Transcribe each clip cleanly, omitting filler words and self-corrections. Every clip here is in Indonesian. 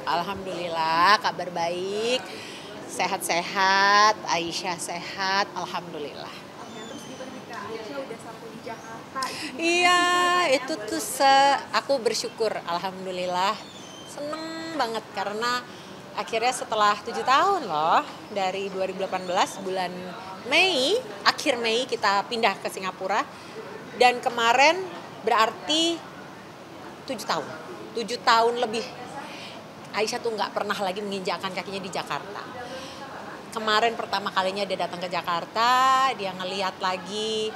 Alhamdulillah, kabar baik, sehat-sehat, Aisyah sehat, alhamdulillah. Oke, terus gimana nih Kak, Aisyah udah sampai di Jakarta, itu gimana Iya, sih ceritanya itu buat tuh aku bersyukur, alhamdulillah, seneng banget karena akhirnya setelah 7 tahun loh, dari 2018 bulan Mei, akhir Mei kita pindah ke Singapura, dan kemarin berarti 7 tahun, 7 tahun lebih. Aisyah tuh nggak pernah lagi menginjakkan kakinya di Jakarta. Kemarin pertama kalinya dia datang ke Jakarta, dia ngeliat lagi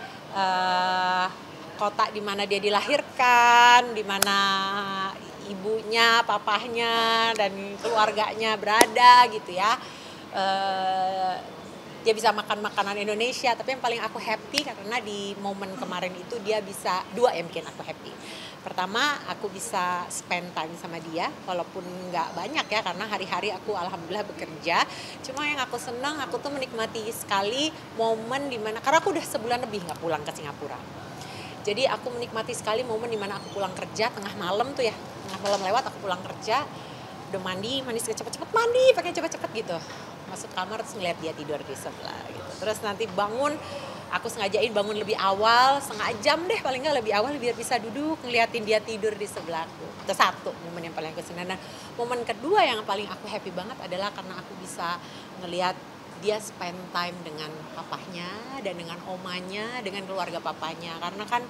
kota di mana dia dilahirkan, di mana ibunya, papahnya, dan keluarganya berada gitu ya. Eh, Dia bisa makan makanan Indonesia, tapi yang paling aku happy karena di momen kemarin itu dia bisa dua yang bikin aku happy. Pertama, aku bisa spend time sama dia, walaupun nggak banyak ya, karena hari-hari aku alhamdulillah bekerja. Cuma yang aku senang, aku tuh menikmati sekali momen dimana, karena aku udah sebulan lebih nggak pulang ke Singapura. Jadi aku menikmati sekali momen dimana aku pulang kerja, tengah malam tuh ya, tengah malam lewat aku pulang kerja, udah mandi cepet-cepet mandi, pakai cepet-cepet gitu. Masuk kamar terus ngeliat dia tidur di sebelah gitu. Terus nanti bangun, aku sengajain bangun lebih awal, setengah jam deh paling nggak lebih awal biar bisa duduk ngeliatin dia tidur di sebelahku. Itu satu momen yang paling aku senang. Dan momen kedua yang paling aku happy banget adalah karena aku bisa ngeliat dia spend time dengan papahnya dan dengan omanya, dengan keluarga papanya. Karena kan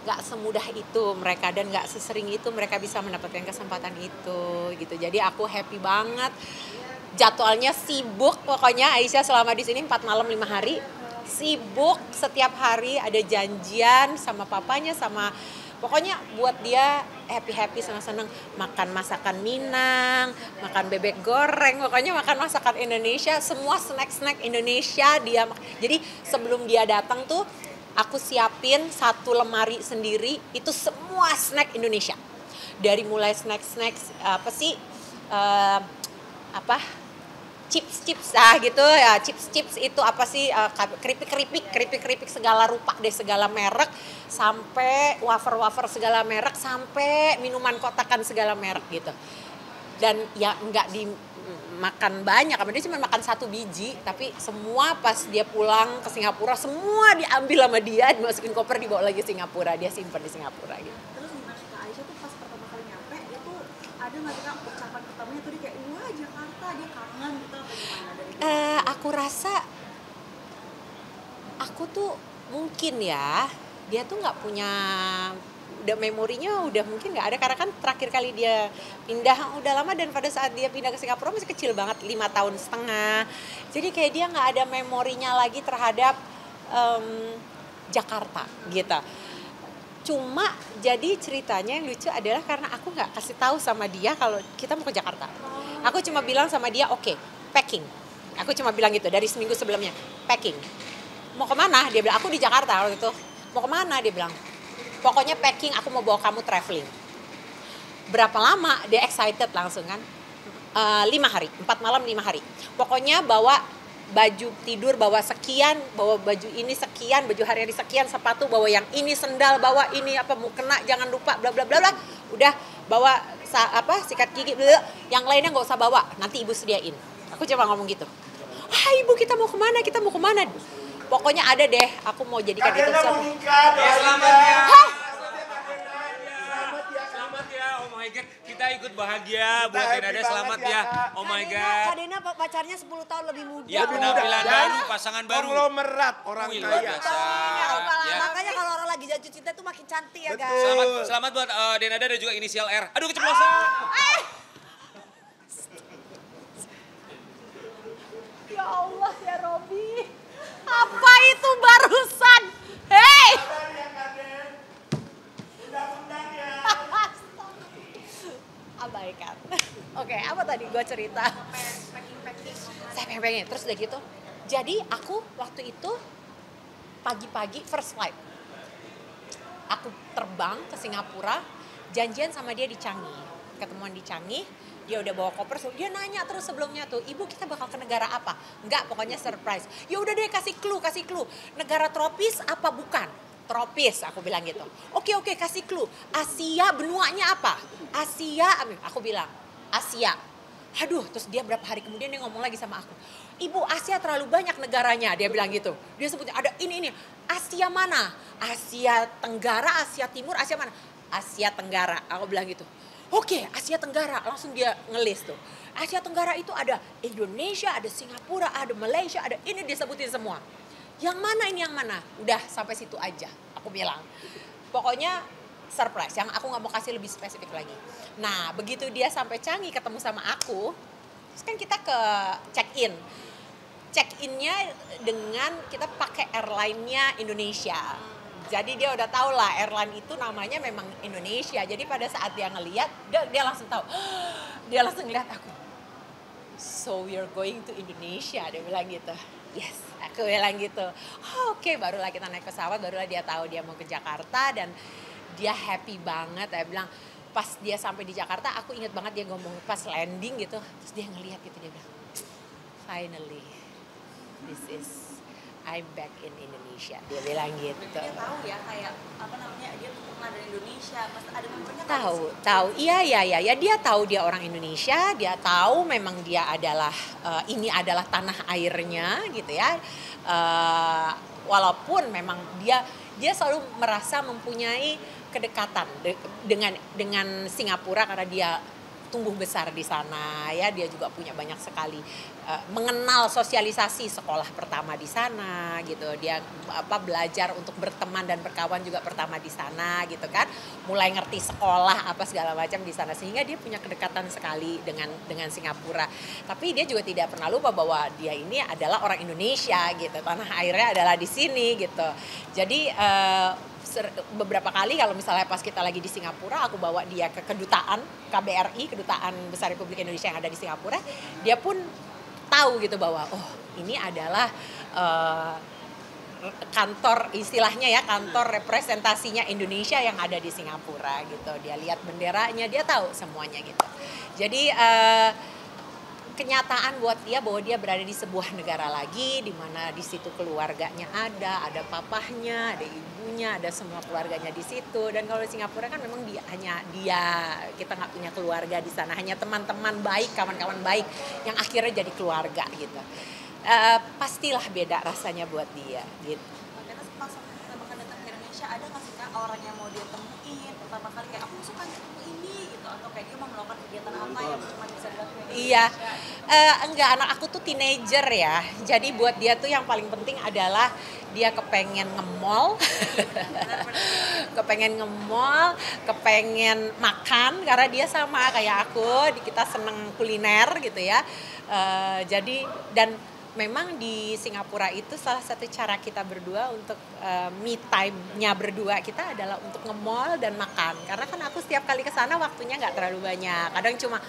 nggak semudah itu mereka dan nggak sesering itu mereka bisa mendapatkan kesempatan itu gitu. Jadi aku happy banget. Jadwalnya sibuk pokoknya Aisyah selama di sini 4 malam 5 hari. Sibuk setiap hari ada janjian sama papanya sama pokoknya buat dia happy-happy senang-senang makan masakan Minang, makan bebek goreng, pokoknya makan masakan Indonesia, semua snack-snack Indonesia dia. Jadi sebelum dia datang tuh aku siapin satu lemari sendiri itu semua snack Indonesia. Dari mulai snack-snack apa sih apa chips gitu ya, chips itu apa sih keripik segala rupa deh, segala merek, sampai wafer segala merek, sampai minuman kotakan segala merek gitu. Dan ya nggak dimakan banyak, dia cuma makan satu biji, tapi semua pas dia pulang ke Singapura semua diambil sama dia, dimasukin koper, dibawa lagi ke Singapura, dia simpen di Singapura gitu. Terus gimana Kak, Aisyah tuh pas pertama kali nyampe, dia tuh ada nggak sih Kak ucapan pertamanya tuh dia kayak, wah Jakarta, dia kangen gitu atau gimana dari itu? Aku rasa aku tuh mungkin ya dia tuh nggak punya, udah memorinya udah mungkin nggak ada karena kan terakhir kali dia pindah udah lama, dan pada saat dia pindah ke Singapura masih kecil banget, 5 tahun setengah. Jadi kayak dia nggak ada memorinya lagi terhadap Jakarta gitu. Cuma jadi ceritanya yang lucu adalah karena aku nggak kasih tahu sama dia kalau kita mau ke Jakarta. Aku cuma bilang sama dia, oke, packing. Aku cuma bilang gitu dari seminggu sebelumnya, packing. Mau kemana? Dia bilang, aku di Jakarta waktu itu. Mau kemana? Dia bilang, pokoknya packing, aku mau bawa kamu traveling. Berapa lama? Dia excited langsung kan. 5 hari, 4 malam 5 hari. Pokoknya bawa baju tidur, bawa sekian, bawa baju ini sekian, baju hari-hari sekian, sepatu bawa yang ini, sendal bawa ini, apa mau kena jangan lupa, bla bla bla bla. Udah bawa sikat gigi, bla, yang lainnya nggak usah bawa, nanti ibu sediain. Aku cuma ngomong gitu. Ah ibu, kita mau kemana? Kita mau kemana? Pokoknya ada deh, aku mau jadikan itu Selamat ya. Hah? Selamat ya. Oh my god, kita ikut bahagia buat Denada, selamat ya. Oh my god. Kak Dena pacarnya 10 tahun lebih muda. Ya penampilan baru, pasangan baru. Konglomerat orang Wih, luar kaya. biasa. Ya. Makanya kalau orang lagi jatuh cinta tuh makin cantik ya guys. Selamat buat Denada dan juga inisial R. Aduh keceplosan. Ya Allah ya Robi, apa itu barusan? Hei! Abaikan. Oke, apa tadi gue cerita? Saya pengen. Terus udah gitu. Jadi aku waktu itu pagi-pagi first flight. Aku terbang ke Singapura, janjian sama dia di Changi. Ketemuan di Changi, dia udah bawa koper, dia nanya terus sebelumnya tuh, ibu kita bakal ke negara apa? Enggak, pokoknya surprise. Ya udah deh, kasih clue. Negara tropis apa bukan? Tropis, aku bilang gitu. Oke, kasih clue. Asia, benuanya apa? Asia, aku bilang Asia. Aduh, terus dia berapa hari kemudian dia ngomong lagi sama aku, Ibu, Asia terlalu banyak negaranya, dia bilang gitu. Dia sebutnya ada ini. Asia mana? Asia Tenggara, Asia Timur, Asia mana? Asia Tenggara, aku bilang gitu. Oke, Asia Tenggara, langsung dia ngelis tuh. Asia Tenggara itu ada Indonesia, ada Singapura, ada Malaysia, ada ini disebutin semua. Yang mana ini yang mana? Udah sampai situ aja, aku bilang. Pokoknya surprise, yang aku gak mau kasih lebih spesifik lagi. Nah, begitu dia sampai Changi ketemu sama aku, terus kan kita ke check-in. Check-innya dengan kita pakai airline-nya Indonesia. Jadi dia udah tahu lah airline itu namanya memang Indonesia. Jadi pada saat dia ngeliat, dia langsung tahu. Dia langsung ngeliat aku. So we're going to Indonesia, dia bilang gitu. Yes, aku bilang gitu. Oh, oke, barulah kita naik pesawat, barulah dia tahu dia mau ke Jakarta dan dia happy banget. Dia bilang pas dia sampai di Jakarta, aku ingat banget dia ngomong pas landing gitu, terus dia ngeliat gitu, dia bilang, finally, this is I'm back in Indonesia. Dia bilang gitu. Dia tahu ya kayak apa namanya dia pernah dari Indonesia, mas ada membernya Tahu, iya, dia tahu dia orang Indonesia, dia tahu memang dia adalah ini adalah tanah airnya gitu ya. Walaupun memang dia selalu merasa mempunyai kedekatan dengan Singapura karena dia tumbuh besar di sana ya, dia juga punya banyak sekali mengenal sosialisasi sekolah pertama di sana gitu, dia belajar untuk berteman dan berkawan juga pertama di sana gitu kan, mulai ngerti sekolah apa segala macam di sana sehingga dia punya kedekatan sekali dengan Singapura. Tapi dia juga tidak pernah lupa bahwa dia ini adalah orang Indonesia gitu, tanah airnya adalah di sini gitu. Jadi beberapa kali kalau misalnya pas kita lagi di Singapura, aku bawa dia ke kedutaan KBRI, Kedutaan Besar Republik Indonesia yang ada di Singapura, dia pun tahu gitu bahwa oh ini adalah kantor istilahnya ya, kantor representasinya Indonesia yang ada di Singapura gitu. Dia lihat benderanya, dia tahu semuanya gitu. Jadi kenyataan buat dia bahwa dia berada di sebuah negara lagi di mana di situ keluarganya ada papahnya, ada ibunya, ada semua keluarganya di situ. Dan kalau di Singapura kan memang hanya dia, kita nggak punya keluarga di sana, hanya teman-teman baik, kawan-kawan baik yang akhirnya jadi keluarga gitu. Pastilah beda rasanya buat dia gitu. Karena pas pertama kali datang ke Indonesia ada nggak sih Kak orang yang mau dia temuin pertama kali kayak aku suka ketemu ini gitu, atau kayak dia mau melakukan kegiatan apa yang cuma bisa dilakukan di Iya, Indonesia? enggak, anak aku tuh teenager ya. Jadi buat dia tuh yang paling penting adalah dia kepengen nge-mall, kepengen makan karena dia sama kayak aku, kita seneng kuliner gitu ya. Jadi dan memang di Singapura itu salah satu cara kita berdua untuk me time-nya berdua kita adalah untuk nge-mall dan makan. Karena kan aku setiap kali ke sana waktunya nggak terlalu banyak. Kadang cuma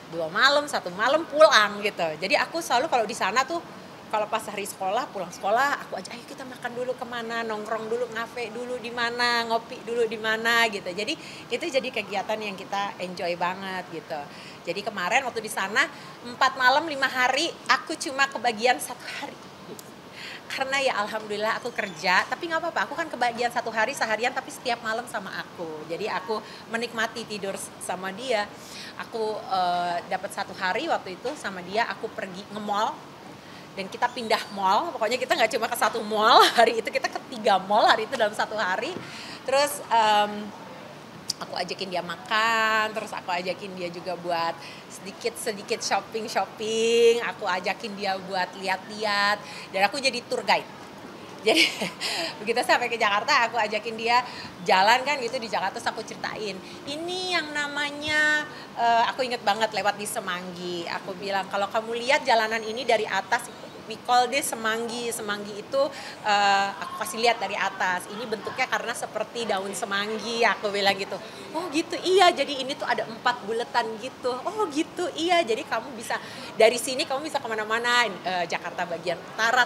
dua malam, 1 malam pulang gitu. Jadi aku selalu kalau di sana tuh kalau pas hari sekolah, pulang sekolah, aku aja ayo kita makan dulu kemana, nongkrong dulu, ngafe dulu di mana, ngopi dulu di mana gitu. Jadi itu jadi kegiatan yang kita enjoy banget gitu. Jadi kemarin waktu di sana 4 malam 5 hari, aku cuma kebagian 1 hari. Karena ya alhamdulillah aku kerja, tapi nggak apa-apa, aku kan kebagian 1 hari seharian tapi setiap malam sama aku. Jadi aku menikmati tidur sama dia. Aku dapat 1 hari waktu itu sama dia, aku pergi nge-mall. Dan kita pindah mall, pokoknya kita nggak cuma ke 1 mall, hari itu kita ke 3 mall hari itu dalam 1 hari. Terus aku ajakin dia makan, terus aku ajakin dia juga buat sedikit shopping, aku ajakin dia buat lihat-lihat, dan aku jadi tour guide. Jadi begitu sampai ke Jakarta aku ajakin dia jalan kan gitu di Jakarta, terus aku ceritain ini yang namanya aku inget banget lewat di Semanggi, aku bilang kalau kamu lihat jalanan ini dari atas, we call this semanggi itu aku kasih lihat dari atas, ini bentuknya karena seperti daun semanggi, aku bilang gitu. Oh gitu, iya, jadi ini tuh ada 4 buletan gitu. Oh gitu, iya, jadi kamu bisa dari sini kamu bisa kemana-mana, Jakarta bagian utara,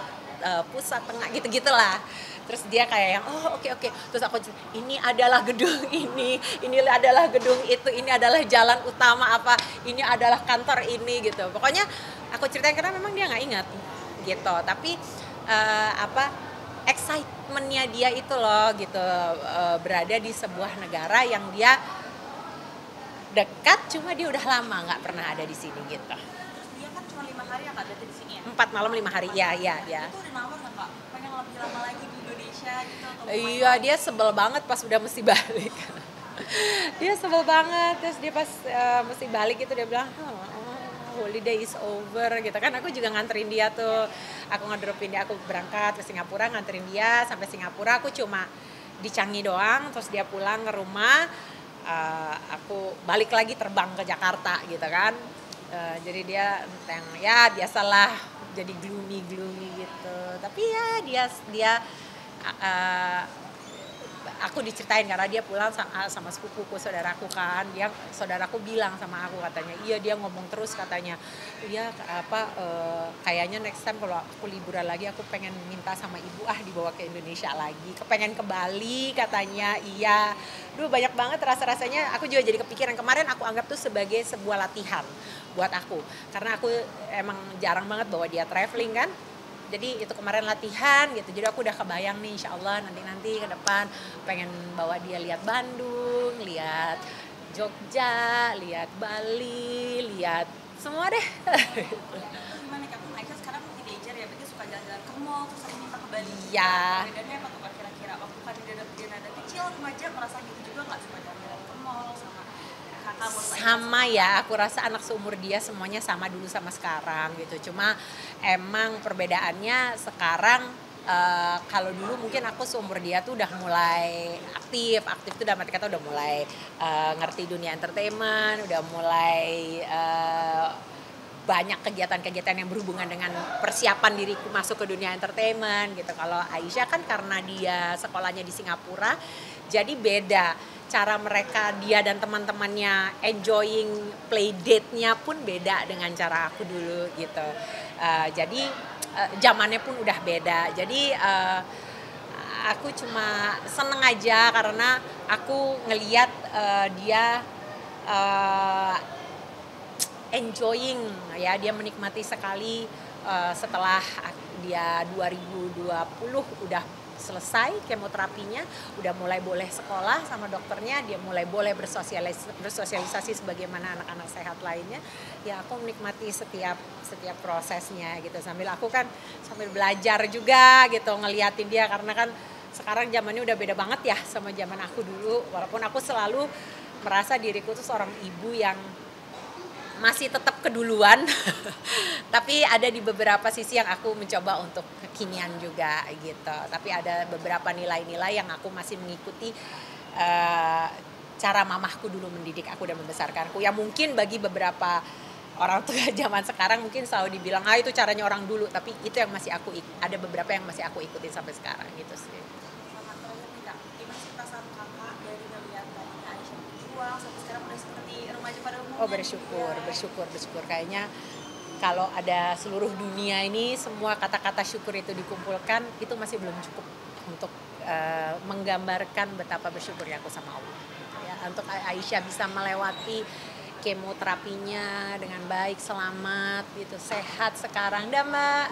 pusat, tengah, gitu-gitulah. Terus dia kayak yang oke. Terus aku ini adalah gedung ini adalah gedung itu, ini adalah jalan utama apa, ini adalah kantor ini gitu. Pokoknya aku ceritain karena memang dia nggak ingat gitu. Tapi excitementnya dia itu loh gitu, berada di sebuah negara yang dia dekat, cuma dia udah lama nggak pernah ada di sini gitu. Terus dia kan cuma 5 hari ya Kak berarti di sini ya? 4 malam 5 hari, ya. Itu udah nawar nggak Kak? Pengen lebih lama lagi di Indonesia gitu atau Iya, dia sebel banget pas udah mesti balik. Dia sebel banget, terus dia pas mesti balik itu dia bilang, holiday is over gitu kan. Aku juga nganterin dia tuh, aku ngedropin dia, aku berangkat ke Singapura nganterin dia sampai Singapura. Aku cuma di Changi doang, terus dia pulang ke rumah, aku balik lagi terbang ke Jakarta gitu kan. Jadi dia yang ya biasalah jadi gloomy gitu, tapi ya dia aku diceritain karena dia pulang sama sepupuku, saudaraku kan. Saudaraku bilang sama aku katanya, iya dia ngomong terus katanya, iya kayaknya next time kalau aku liburan lagi aku pengen minta sama ibu dibawa ke Indonesia lagi, kepengen ke Bali katanya. Iya, banyak banget rasa-rasanya. Aku juga jadi kepikiran, kemarin aku anggap tuh sebagai sebuah latihan buat aku, karena aku emang jarang banget bawa dia traveling kan. Jadi itu kemarin latihan gitu, jadi aku udah kebayang nih insya Allah nanti ke depan pengen bawa dia lihat Bandung, lihat Jogja, lihat Bali, lihat semua deh. gimana Kak? Aisyah sekarang teenager ya, berarti suka jalan-jalan ke mall, terus sering minta ke Bali. Iya. Bedanya apa tuh Kak kira-kira? Waktu kan dia nada kecil, remaja merasa gitu juga nggak suka jalan-jalan ke mall sama kakak? Sama ya, aku rasa anak seumur dia semuanya sama dulu sama sekarang gitu. Cuma emang perbedaannya sekarang kalau dulu mungkin aku seumur dia tuh udah mulai aktif tuh dalam arti kata udah mulai ngerti dunia entertainment, udah mulai banyak kegiatan-kegiatan yang berhubungan dengan persiapan diriku masuk ke dunia entertainment gitu. Kalau Aisyah kan karena dia sekolahnya di Singapura, jadi beda cara mereka, dia dan teman-temannya enjoying play date-nya pun beda dengan cara aku dulu gitu. Jadi zamannya pun udah beda. Jadi aku cuma seneng aja karena aku ngeliat dia enjoying ya, dia menikmati sekali setelah dia 2020 udah selesai kemoterapinya, udah mulai boleh sekolah sama dokternya, dia mulai boleh bersosialisasi sebagaimana anak-anak sehat lainnya. Ya aku menikmati setiap prosesnya gitu, sambil belajar juga gitu, ngeliatin dia, karena kan sekarang zamannya udah beda banget ya sama zaman aku dulu. Walaupun aku selalu merasa diriku tuh seorang ibu yang masih tetap keduluan, tapi ada di beberapa sisi yang aku mencoba untuk kekinian juga gitu. Tapi ada beberapa nilai-nilai yang aku masih mengikuti cara mamahku dulu mendidik aku dan membesarkanku. Ya mungkin bagi beberapa orang tua zaman sekarang mungkin selalu dibilang itu caranya orang dulu, tapi itu yang masih ada beberapa yang masih aku ikutin sampai sekarang gitu sih. Sama terakhir nih Kak, gimana sih perasaan kakak dari ngeliat tadinya Aisyah berjuang sampai sekarang udah seperti remaja pada umumnya? Oh bersyukur. Kayaknya kalau ada seluruh dunia ini semua kata-kata syukur itu dikumpulkan, itu masih belum cukup untuk menggambarkan betapa bersyukurnya aku sama Allah. Ya, untuk Aisyah bisa melewati kemoterapinya dengan baik, selamat gitu, sehat sekarang dah Mbak,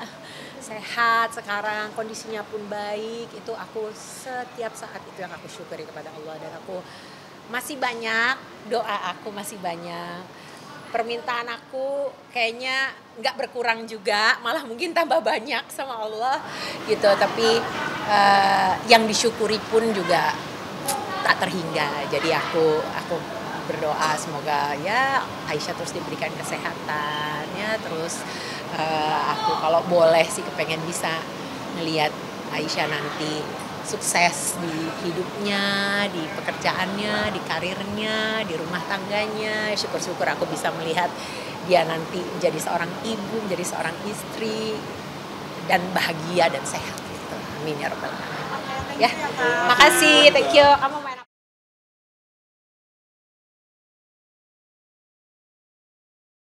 sehat sekarang, kondisinya pun baik, itu aku setiap saat itu yang aku syukuri kepada Allah. Dan aku masih banyak, doa aku masih banyak, permintaan aku kayaknya nggak berkurang juga, malah mungkin tambah banyak sama Allah gitu. Tapi yang disyukuri pun juga tak terhingga. Jadi aku berdoa semoga ya Aisyah terus diberikan kesehatan ya, terus aku kalau boleh sih kepengen bisa ngelihat Aisyah nanti sukses di hidupnya, di pekerjaannya, di karirnya, di rumah tangganya. Syukur-syukur aku bisa melihat dia nanti menjadi seorang ibu, menjadi seorang istri dan bahagia dan sehat gitu. Amin ya rabbal alamin. Ya, makasih, thank you. Kamu